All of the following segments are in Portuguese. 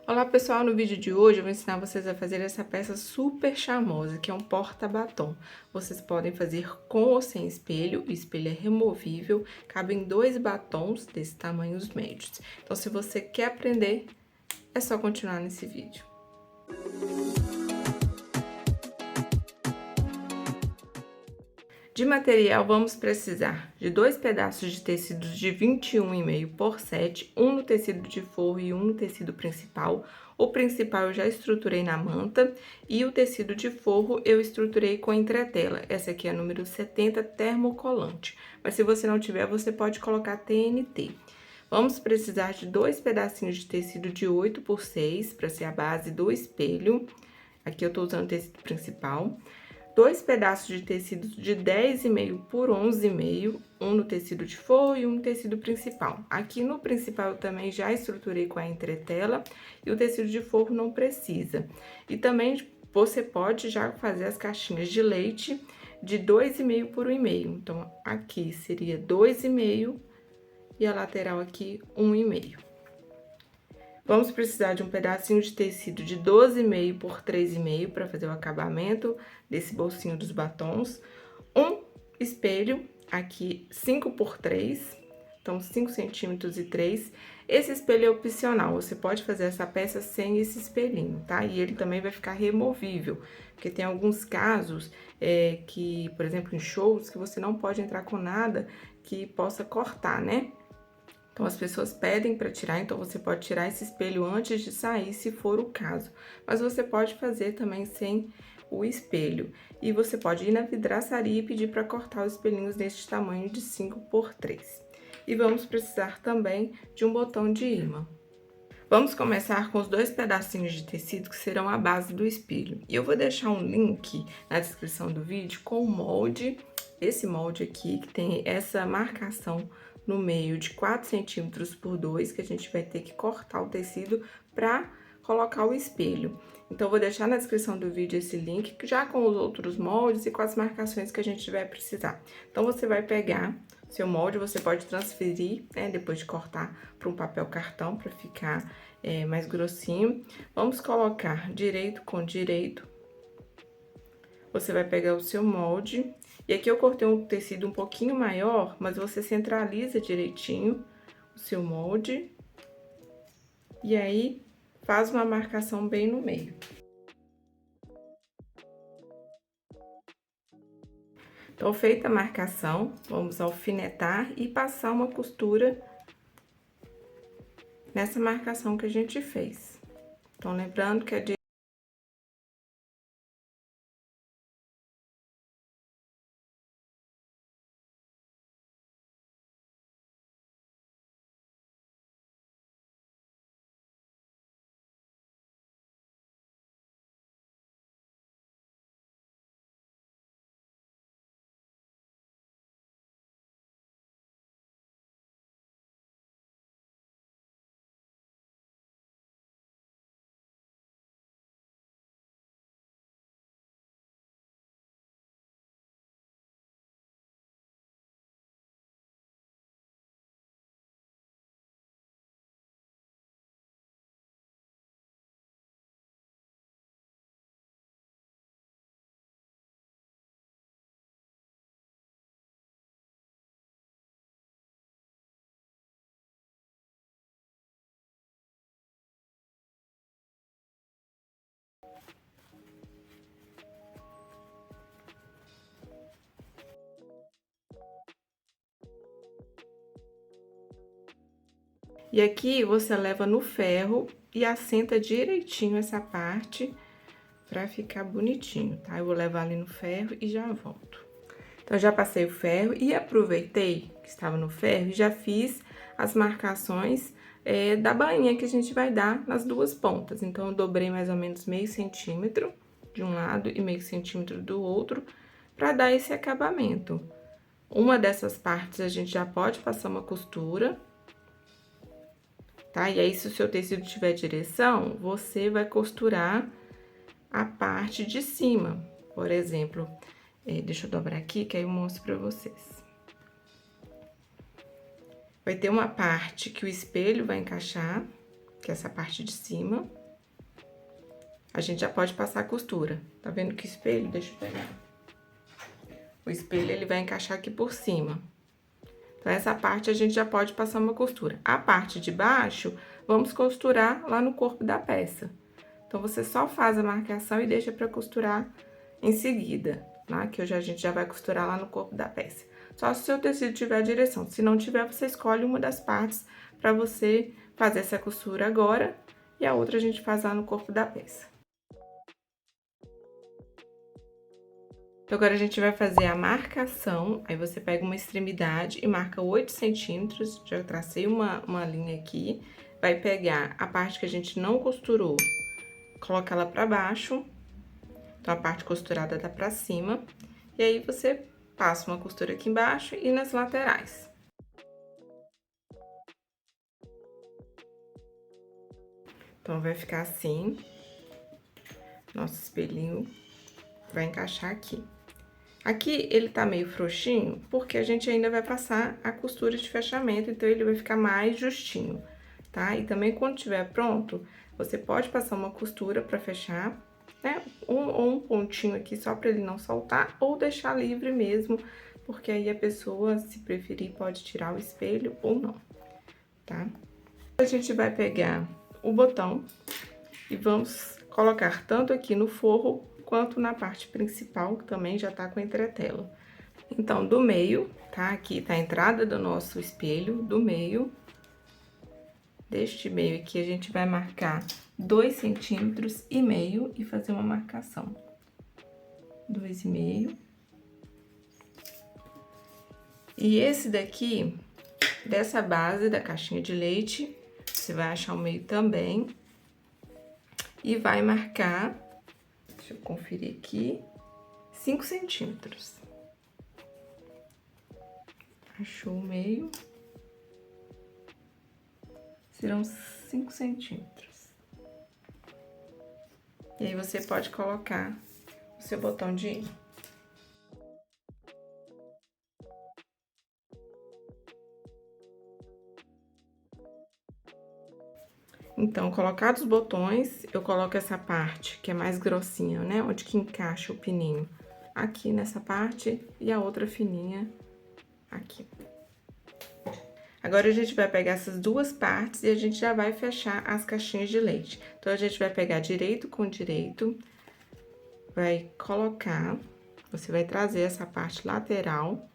Olá pessoal, no vídeo de hoje eu vou ensinar vocês a fazer essa peça super charmosa, que é um porta-batom. Vocês podem fazer com ou sem espelho, o espelho é removível, cabem 2 batons desse tamanhos médios. Então, se você quer aprender, é só continuar nesse vídeo. De material, vamos precisar de 2 pedaços de tecido de 21,5 por 7, um no tecido de forro e um no tecido principal. O principal eu já estruturei na manta e o tecido de forro eu estruturei com entretela. Essa aqui é a número 70 termocolante, mas se você não tiver, você pode colocar TNT. Vamos precisar de 2 pedacinhos de tecido de 8 por 6 para ser a base do espelho. Aqui eu tô usando o tecido principal. 2 pedaços de tecido de 10,5 por 11,5, um no tecido de forro e um no tecido principal. Aqui no principal eu também já estruturei com a entretela e o tecido de forro não precisa. E também você pode já fazer as caixinhas de leite de 2,5 por 1,5. Então, aqui seria 2,5 e a lateral aqui 1,5. Vamos precisar de um pedacinho de tecido de 12,5 por 3,5 para fazer o acabamento desse bolsinho dos batons. Um espelho, aqui 5 por 3, então 5 centímetros e 3. Esse espelho é opcional, você pode fazer essa peça sem esse espelhinho, tá? E ele também vai ficar removível, porque tem alguns casos que, por exemplo, em shows, que você não pode entrar com nada que possa cortar, né? Então, as pessoas pedem para tirar, então você pode tirar esse espelho antes de sair, se for o caso. Mas você pode fazer também sem o espelho. E você pode ir na vidraçaria e pedir para cortar os espelhinhos deste tamanho de 5 por 3. E vamos precisar também de um botão de imã. Vamos começar com os 2 pedacinhos de tecido que serão a base do espelho. E eu vou deixar um link na descrição do vídeo com o molde, esse molde aqui, que tem essa marcação no meio de 4 centímetros por 2, que a gente vai ter que cortar o tecido para colocar o espelho. Então, eu vou deixar na descrição do vídeo esse link, já com os outros moldes e com as marcações que a gente vai precisar. Então, você vai pegar seu molde, você pode transferir, né, depois de cortar, para um papel cartão, para ficar mais grossinho. Vamos colocar direito com direito. Você vai pegar o seu molde. E aqui eu cortei um tecido um pouquinho maior, mas você centraliza direitinho o seu molde. E aí, faz uma marcação bem no meio. Então, feita a marcação, vamos alfinetar e passar uma costura nessa marcação que a gente fez. Então, lembrando que a E aqui você leva no ferro e assenta direitinho essa parte pra ficar bonitinho, tá? Eu vou levar ali no ferro e já volto. Então, já passei o ferro e aproveitei que estava no ferro e já fiz as marcações da bainha que a gente vai dar nas duas pontas. Então, eu dobrei mais ou menos meio centímetro de um lado e meio centímetro do outro pra dar esse acabamento. Uma dessas partes a gente já pode passar uma costura, tá? E aí, se o seu tecido tiver direção, você vai costurar a parte de cima. Por exemplo, deixa eu dobrar aqui, que aí eu mostro pra vocês. Vai ter uma parte que o espelho vai encaixar, que é essa parte de cima. A gente já pode passar a costura. Tá vendo que espelho? Deixa eu pegar. O espelho, ele vai encaixar aqui por cima. Então, essa parte a gente já pode passar uma costura. A parte de baixo, vamos costurar lá no corpo da peça. Então, você só faz a marcação e deixa pra costurar em seguida, tá? Que hoje a gente já vai costurar lá no corpo da peça. Só se o seu tecido tiver direção. Se não tiver, você escolhe uma das partes pra você fazer essa costura agora. E a outra a gente faz lá no corpo da peça. Então, agora a gente vai fazer a marcação, aí você pega uma extremidade e marca 8 centímetros, já tracei uma linha aqui, vai pegar a parte que a gente não costurou, coloca ela pra baixo, então a parte costurada tá pra cima, e aí você passa uma costura aqui embaixo e nas laterais. Então, vai ficar assim, nosso espelhinho vai encaixar aqui. Aqui, ele tá meio frouxinho, porque a gente ainda vai passar a costura de fechamento, então ele vai ficar mais justinho, tá? E também, quando tiver pronto, você pode passar uma costura pra fechar, né? Ou um pontinho aqui só pra ele não soltar, ou deixar livre mesmo, porque aí a pessoa, se preferir, pode tirar o espelho ou não, tá? A gente vai pegar o botão e vamos colocar tanto aqui no forro quanto na parte principal, que também já tá com entretela. Então, do meio, tá? Aqui tá a entrada do nosso espelho, do meio. Deste meio aqui, a gente vai marcar 2,5 centímetros e fazer uma marcação. 2,5. E esse daqui, dessa base da caixinha de leite, você vai achar o meio também. E vai marcar, deixa eu conferir aqui, 5 centímetros. Achou o meio. Serão 5 centímetros. E aí, você pode colocar o seu botão de imã. Então, colocados os botões, eu coloco essa parte que é mais grossinha, né? Onde que encaixa o pininho. Aqui nessa parte e a outra fininha aqui. Agora, a gente vai pegar essas duas partes e a gente já vai fechar as caixinhas de leite. Então, a gente vai pegar direito com direito, vai colocar, você vai trazer essa parte lateral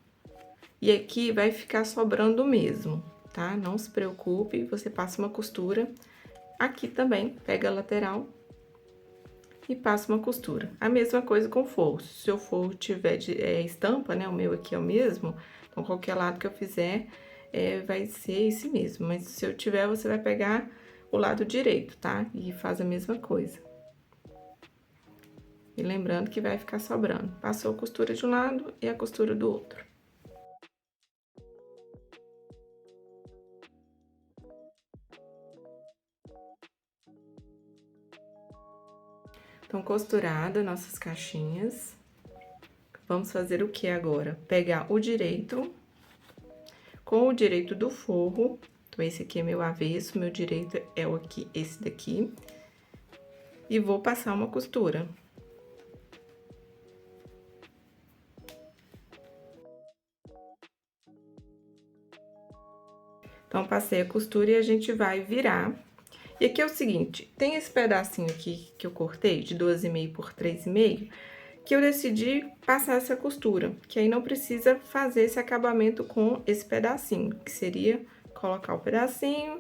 e aqui vai ficar sobrando mesmo, tá? Não se preocupe, você passa uma costura. Aqui também, pega a lateral e passa uma costura. A mesma coisa com o forro. Se o seu forro tiver estampa, né? O meu aqui é o mesmo. Então, qualquer lado que eu fizer, vai ser esse mesmo. Mas se eu tiver, você vai pegar o lado direito, tá? E faz a mesma coisa. E lembrando que vai ficar sobrando. Passou a costura de um lado e a costura do outro. Então, costurada nossas caixinhas, vamos fazer o que agora? Pegar o direito com o direito do forro. Então, esse aqui é meu avesso, meu direito é o aqui, esse daqui. E vou passar uma costura. Então, passei a costura e a gente vai virar. E aqui é o seguinte, tem esse pedacinho aqui que eu cortei, de 12,5 por 3,5, que eu decidi passar essa costura, que aí não precisa fazer esse acabamento com esse pedacinho, que seria colocar o pedacinho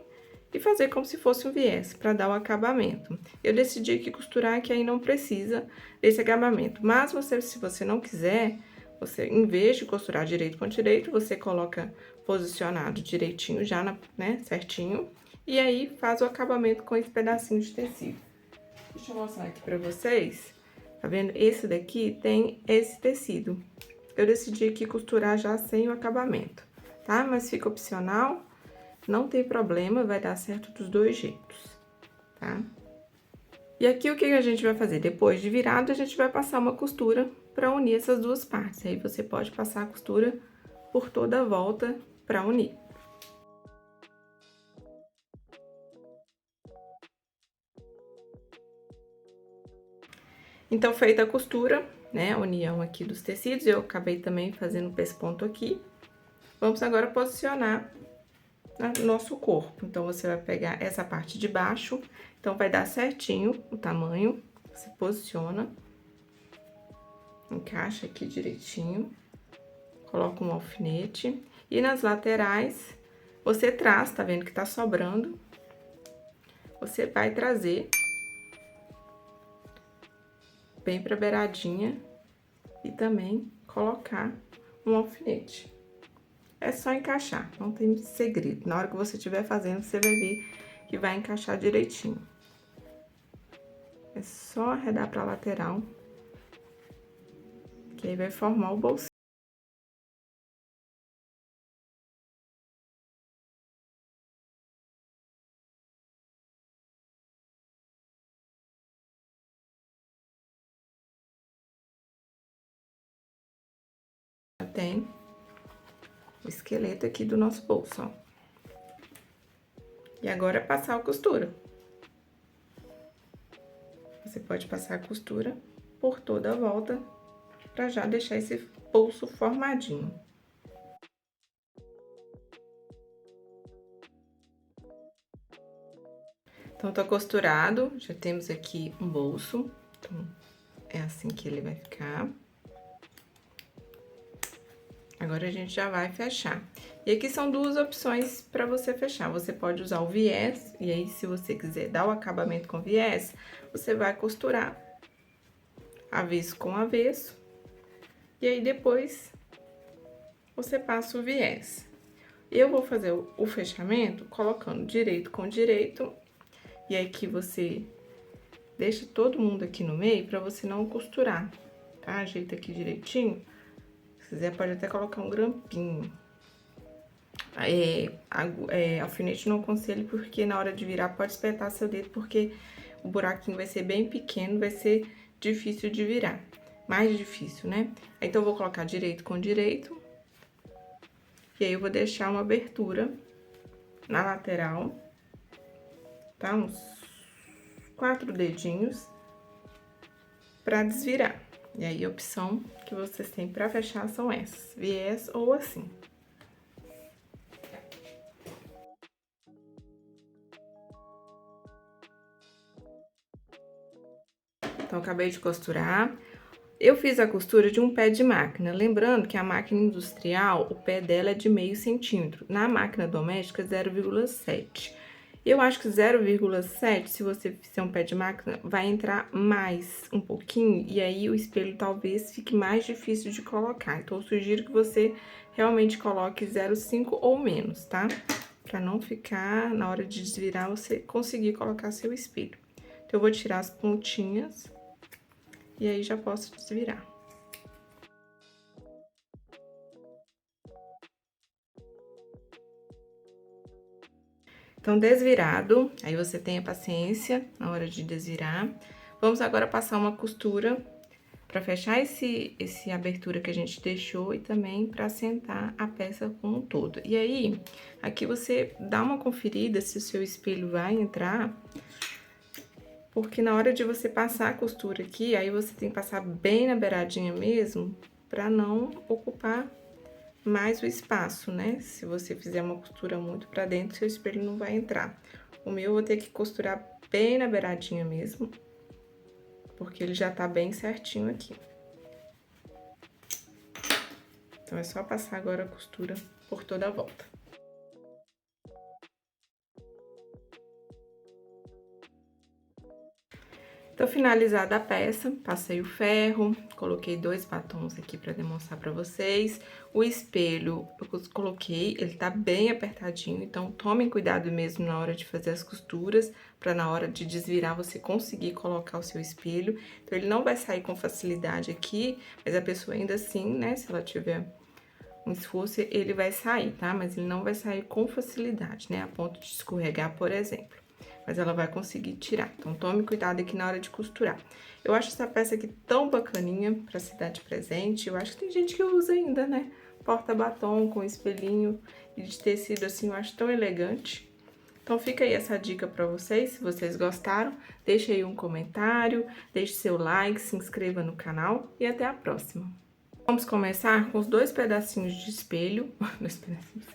e fazer como se fosse um viés, para dar o acabamento. Eu decidi aqui costurar, que aí não precisa desse acabamento, mas se você não quiser, você, em vez de costurar direito com direito, você coloca posicionado direitinho já, né, certinho, e aí, faz o acabamento com esse pedacinho de tecido. Deixa eu mostrar aqui pra vocês. Tá vendo? Esse daqui tem esse tecido. Eu decidi aqui costurar já sem o acabamento, tá? Mas fica opcional, não tem problema, vai dar certo dos dois jeitos, tá? E aqui, o que a gente vai fazer? Depois de virado, a gente vai passar uma costura pra unir essas duas partes. Aí, você pode passar a costura por toda a volta pra unir. Então, feita a costura, né, a união aqui dos tecidos, eu acabei também fazendo o pesponto aqui. Vamos agora posicionar no nosso corpo. Então, você vai pegar essa parte de baixo, então, vai dar certinho o tamanho, você posiciona, encaixa aqui direitinho, coloca um alfinete, e nas laterais, você traz, tá vendo que tá sobrando, você vai trazer bem pra beiradinha e também colocar um alfinete. É só encaixar, não tem segredo. Na hora que você estiver fazendo, você vai ver que vai encaixar direitinho. É só arredar pra lateral, que aí vai formar o bolsinho. Já tem o esqueleto aqui do nosso bolso, ó. E agora é passar a costura. Você pode passar a costura por toda a volta, pra já deixar esse bolso formadinho. Então, tá costurado, já temos aqui um bolso. Então, é assim que ele vai ficar. Agora, a gente já vai fechar. E aqui são duas opções para você fechar. Você pode usar o viés, e aí, se você quiser dar o acabamento com viés, você vai costurar avesso com avesso. E aí, depois, você passa o viés. Eu vou fazer o fechamento colocando direito com direito. E aí, que você deixa todo mundo aqui no meio pra você não costurar, tá? Ajeita aqui direitinho. Se quiser, pode até colocar um grampinho. Alfinete não aconselho, porque na hora de virar pode espetar seu dedo, porque o buraquinho vai ser bem pequeno, vai ser difícil de virar. Mais difícil, né? Então, eu vou colocar direito com direito. E aí, eu vou deixar uma abertura na lateral, tá? Uns 4 dedinhos pra desvirar. E aí, a opção que vocês têm pra fechar são essas, viés ou assim. Então, acabei de costurar. Eu fiz a costura de um pé de máquina, lembrando que a máquina industrial, o pé dela é de meio centímetro. Na máquina doméstica, 0,7. Eu acho que 0,7, se você fizer um pé de máquina, vai entrar mais um pouquinho, e aí o espelho talvez fique mais difícil de colocar. Então, eu sugiro que você realmente coloque 0,5 ou menos, tá? Pra não ficar, na hora de desvirar, você conseguir colocar seu espelho. Então, eu vou tirar as pontinhas, e aí já posso desvirar. Então, desvirado, aí você tenha paciência na hora de desvirar. Vamos agora passar uma costura para fechar esse abertura que a gente deixou e também para assentar a peça como um todo. E aí, aqui você dá uma conferida se o seu espelho vai entrar, porque na hora de você passar a costura aqui, aí você tem que passar bem na beiradinha mesmo, para não ocupar mais o espaço, né? Se você fizer uma costura muito pra dentro, seu espelho não vai entrar. O meu eu vou ter que costurar bem na beiradinha mesmo, porque ele já tá bem certinho aqui. Então, é só passar agora a costura por toda a volta. Então, finalizada a peça, passei o ferro, coloquei 2 batons aqui pra demonstrar pra vocês. O espelho, eu coloquei, ele tá bem apertadinho, então tomem cuidado mesmo na hora de fazer as costuras, pra na hora de desvirar você conseguir colocar o seu espelho. Então, ele não vai sair com facilidade aqui, mas a pessoa ainda assim, né, se ela tiver um esforço, ele vai sair, tá? Mas ele não vai sair com facilidade, né, a ponto de escorregar, por exemplo. Mas ela vai conseguir tirar. Então, tome cuidado aqui na hora de costurar. Eu acho essa peça aqui tão bacaninha pra se dar de presente. Eu acho que tem gente que usa ainda, né? Porta-batom com espelhinho e de tecido assim, eu acho tão elegante. Então fica aí essa dica para vocês, se vocês gostaram, deixe aí um comentário, deixe seu like, se inscreva no canal e até a próxima. Vamos começar com os 2 pedacinhos de espelho, 2 pedacinhos,